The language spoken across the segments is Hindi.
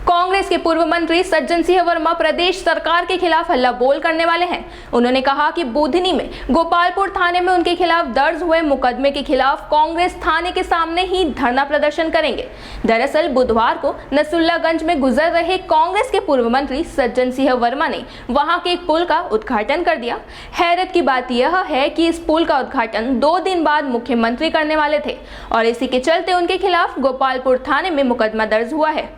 कांग्रेस के पूर्व मंत्री सज्जन सिंह वर्मा प्रदेश सरकार के खिलाफ हल्ला बोल करने वाले हैं। उन्होंने कहा कि बुधनी में गोपालपुर थाने में उनके खिलाफ दर्ज हुए मुकदमे के खिलाफ कांग्रेस थाने के सामने ही धरना प्रदर्शन करेंगे। दरअसल बुधवार को नसरुल्लागंज में गुजर रहे कांग्रेस के पूर्व मंत्री सज्जन सिंह वर्मा ने वहां के एक पुल का उद्घाटन कर दिया। हैरत की बात यह है कि इस पुल का उद्घाटन 2 दिन बाद मुख्यमंत्री करने वाले थे और इसी के चलते उनके खिलाफ गोपालपुर थाने में मुकदमा दर्ज हुआ है।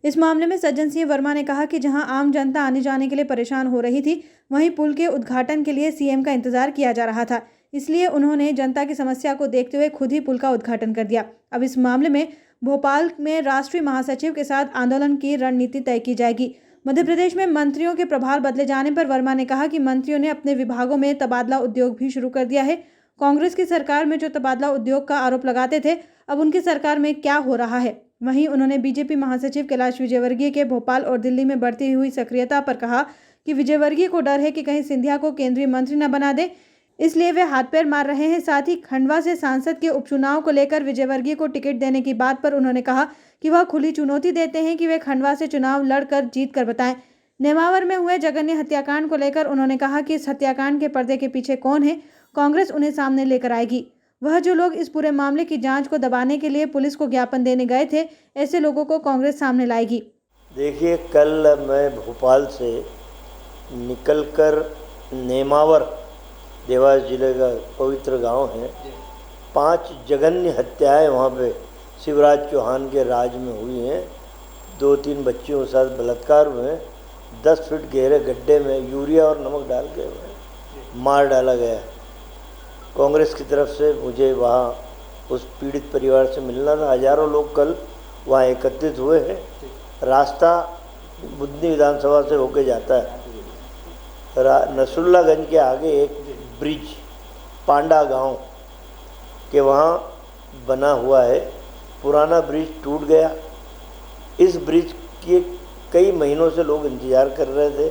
इस मामले में सज्जन सिंह वर्मा ने कहा कि जहां आम जनता आने जाने के लिए परेशान हो रही थी, वहीं पुल के उद्घाटन के लिए सीएम का इंतजार किया जा रहा था। इसलिए उन्होंने जनता की समस्या को देखते हुए खुद ही पुल का उद्घाटन कर दिया। अब इस मामले में भोपाल में राष्ट्रीय महासचिव के साथ आंदोलन की रणनीति तय की जाएगी। मध्य प्रदेश में मंत्रियों के प्रभार बदले जाने पर वर्मा ने कहा कि मंत्रियों ने अपने विभागों में तबादला उद्योग भी शुरू कर दिया है। कांग्रेस की सरकार में जो तबादला उद्योग का आरोप लगाते थे, अब उनकी सरकार में क्या हो रहा है। वहीं उन्होंने बीजेपी महासचिव कैलाश विजयवर्गीय के भोपाल और दिल्ली में बढ़ती हुई सक्रियता पर कहा कि विजयवर्गीय को डर है कि कहीं सिंधिया को केंद्रीय मंत्री न बना दे, इसलिए वे हाथ पैर मार रहे हैं। साथ ही खंडवा से सांसद के उपचुनाव को लेकर विजयवर्गीय को टिकट देने की बात पर उन्होंने कहा कि वह खुली चुनौती देते हैं कि वे खंडवा से चुनाव लड़कर जीत कर बताएं। नेमावर में हुए जघन्य हत्याकांड को लेकर उन्होंने कहा कि इस हत्याकांड के पर्दे के पीछे कौन है, कांग्रेस उन्हें सामने लेकर आएगी। वह जो लोग इस पूरे मामले की जांच को दबाने के लिए पुलिस को ज्ञापन देने गए थे, ऐसे लोगों को कांग्रेस सामने लाएगी। देखिए, कल मैं भोपाल से निकलकर नेमावर, देवास जिले का पवित्र गांव है, 5 जघन्य हत्याएं वहां पे शिवराज चौहान के राज में हुई हैं। 2-3 बच्चियों के साथ बलात्कार हुए हैं। 10 फीट गहरे गड्ढे में यूरिया और नमक डाल के मार डाला गया। कांग्रेस की तरफ से मुझे वहाँ उस पीड़ित परिवार से मिलना था। हजारों लोग कल वहाँ एकत्रित हुए हैं। रास्ता बुधनी विधानसभा से होके जाता है। नसरुल्लागंज के आगे एक ब्रिज पांडा गांव के वहाँ बना हुआ है। पुराना ब्रिज टूट गया। इस ब्रिज के कई महीनों से लोग इंतज़ार कर रहे थे,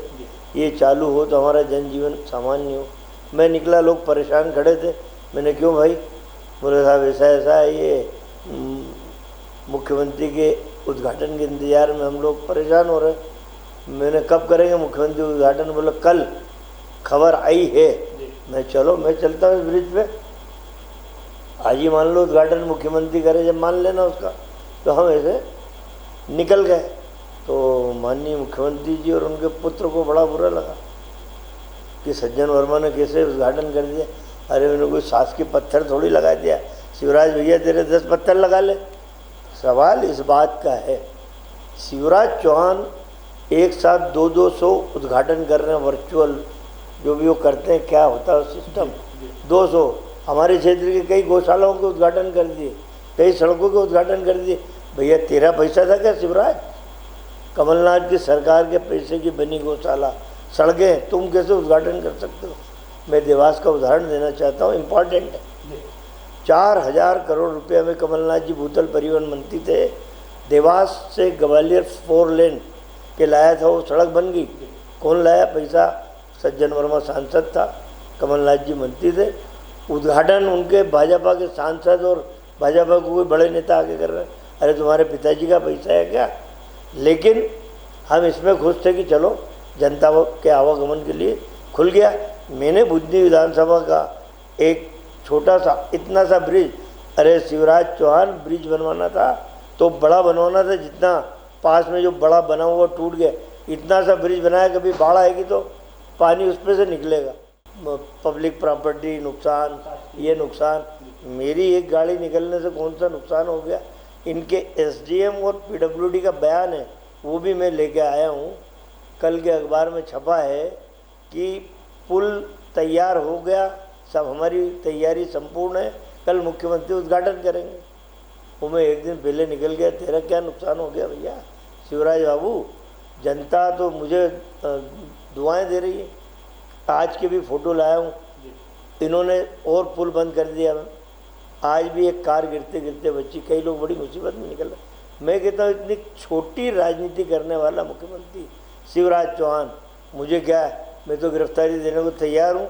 ये चालू हो तो हमारा जनजीवन सामान्य हो। मैं निकला, लोग परेशान खड़े थे। मैंने क्यों भाई? बोले साहब ऐसा ऐसा है, ये मुख्यमंत्री के उद्घाटन के इंतजार में हम लोग परेशान हो रहे। मैंने कब करेंगे मुख्यमंत्री उद्घाटन? बोले कल खबर आई है। मैं चलो, मैं चलता हूँ इस ब्रिज पे, आज ही मान लो उद्घाटन मुख्यमंत्री करे, जब मान लेना उसका। तो हम ऐसे निकल गए। तो माननीय मुख्यमंत्री जी और उनके पुत्र को बड़ा बुरा लगा कि सज्जन वर्मा ने कैसे उद्घाटन कर दिया। अरे मैंने कोई सास के पत्थर थोड़ी लगा दिया, शिवराज भैया तेरे 10 पत्थर लगा ले। सवाल इस बात का है, शिवराज चौहान एक साथ 200 उद्घाटन कर रहे हैं, वर्चुअल जो भी वो करते हैं, क्या होता है सिस्टम। 200 हमारे क्षेत्र के कई गौशालाओं के उद्घाटन कर दिए, कई सड़कों के उद्घाटन कर दिए। भैया तेरा पैसा था क्या शिवराज? कमलनाथ की सरकार के पैसे की बनी गौशाला, सड़कें, तुम कैसे उद्घाटन कर सकते हो? मैं देवास का उदाहरण देना चाहता हूँ, इम्पॉर्टेंट है। 4000 करोड़ रुपये में कमलनाथ जी भूतल परिवहन मंत्री थे। देवास से ग्वालियर 4 लेन के लाया था, वो सड़क बन गई। कौन लाया पैसा? सज्जन वर्मा सांसद था, कमलनाथ जी मंत्री थे। उद्घाटन उनके भाजपा के सांसद और भाजपा को कोई बड़े नेता आगे कर रहे हैं। अरे तुम्हारे पिताजी का पैसा है क्या? लेकिन हम इसमें खुश थे कि चलो जनता के आवागमन के लिए खुल गया। मैंने बुधनी विधानसभा का एक छोटा सा इतना सा ब्रिज, अरे शिवराज चौहान ब्रिज बनवाना था तो बड़ा बनवाना था, जितना पास में जो बड़ा बना हुआ टूट गया। इतना सा ब्रिज बनाया, कभी बाढ़ आएगी तो पानी उस पर से निकलेगा। पब्लिक प्रॉपर्टी नुकसान, ये नुकसान, मेरी एक गाड़ी निकलने से कौन सा नुकसान हो गया? इनके एसडीएम और पीडब्ल्यूडी का बयान है, वो भी मैं लेके आया हूँ। कल के अखबार में छपा है कि पुल तैयार हो गया, सब हमारी तैयारी संपूर्ण है, कल मुख्यमंत्री उद्घाटन करेंगे। वो मैं एक दिन पहले निकल गया, तेरा क्या नुकसान हो गया भैया? शिवराज बाबू, जनता तो मुझे दुआएं दे रही है। आज के भी फोटो लाया हूँ, इन्होंने और पुल बंद कर दिया। आज भी एक कार गिरते गिरते बच्ची, कई लोग बड़ी मुसीबत में निकल रहे। मैं कहता हूँ इतनी छोटी राजनीति करने वाला मुख्यमंत्री शिवराज चौहान, मुझे क्या है, मैं तो गिरफ्तारी देने को तैयार हूँ।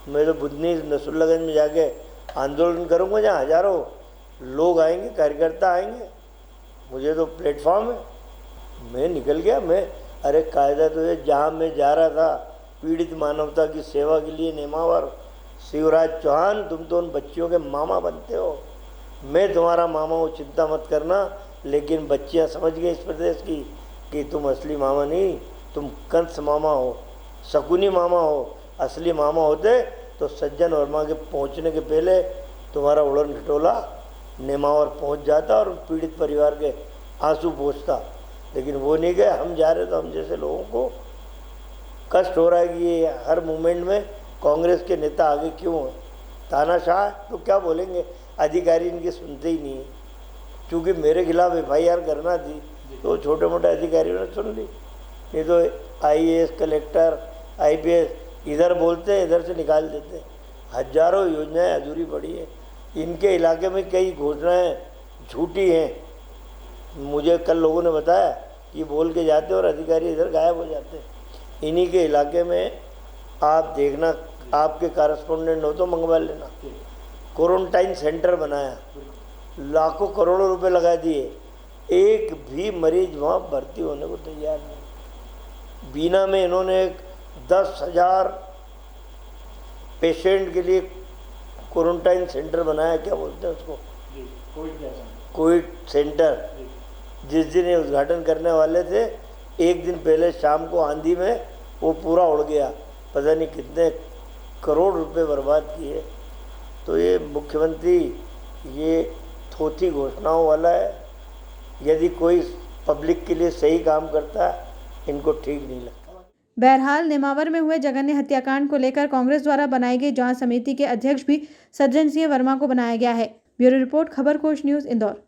मैं तो बुधनी नसरुल्लागंज में जाके आंदोलन करूँगा, जहाँ हजारों लोग आएंगे, कार्यकर्ता आएंगे। मुझे तो प्लेटफॉर्म है, मैं निकल गया। मैं अरे कायदा तो ये, जहाँ मैं जा रहा था पीड़ित मानवता की सेवा के लिए नेमावर, शिवराज चौहान तुम तो उन बच्चियों के मामा बनते हो, मैं तुम्हारा मामा हूँ, चिंता मत करना। लेकिन बच्चियाँ समझ गई इस प्रदेश की कि तुम असली मामा नहीं, तुम कंस मामा हो, शकुनी मामा हो। असली मामा होते तो सज्जन वर्मा के पहुंचने के पहले तुम्हारा उड़न खटोला नेमावर पहुंच जाता और पीड़ित परिवार के आंसू पोंछता। लेकिन वो नहीं गए। हम जा रहे तो हम जैसे लोगों को कष्ट हो रहा है कि ये हर मूवमेंट में कांग्रेस के नेता आगे क्यों हैं। तानाशाह तो क्या बोलेंगे, अधिकारी इनकी सुनते ही नहीं है। क्योंकि मेरे खिलाफ FIR करना थी तो छोटे मोटे अधिकारियों ने सुन ली, नहीं तो IAS कलेक्टर IPS इधर बोलते हैं, इधर से निकाल देते हैं। हजारों योजनाएं अधूरी पड़ी है। इनके इलाके में कई घोषणाएं झूठी हैं। मुझे कल लोगों ने बताया कि बोल के जाते और अधिकारी इधर गायब हो जाते हैं। इन्हीं के इलाके में आप देखना, आपके कॉरेस्पोंडेंट हो तो मंगवा लेना, क्वारंटाइन सेंटर बनाया, लाखों करोड़ों रुपए लगा दिए, एक भी मरीज वहाँ भर्ती होने को तैयार नहीं। बीना में इन्होंने 10,000 पेशेंट के लिए क्वारंटाइन सेंटर बनाया, क्या बोलते हैं उसको, कोविड सेंटर। जिस दिन ये उद्घाटन करने वाले थे, एक दिन पहले शाम को आंधी में वो पूरा उड़ गया। पता नहीं कितने करोड़ रुपए बर्बाद किए। तो ये मुख्यमंत्री ये थोथी घोषणाओं वाला है। यदि कोई पब्लिक के लिए सही काम करता है, इनको ठीक नहीं लगता। बहरहाल नेमावर में हुए जघन्य हत्याकांड को लेकर कांग्रेस द्वारा बनाई गई जांच समिति के अध्यक्ष भी सज्जन सिंह वर्मा को बनाया गया है। Bureau report, Khabarkosh news, Indore.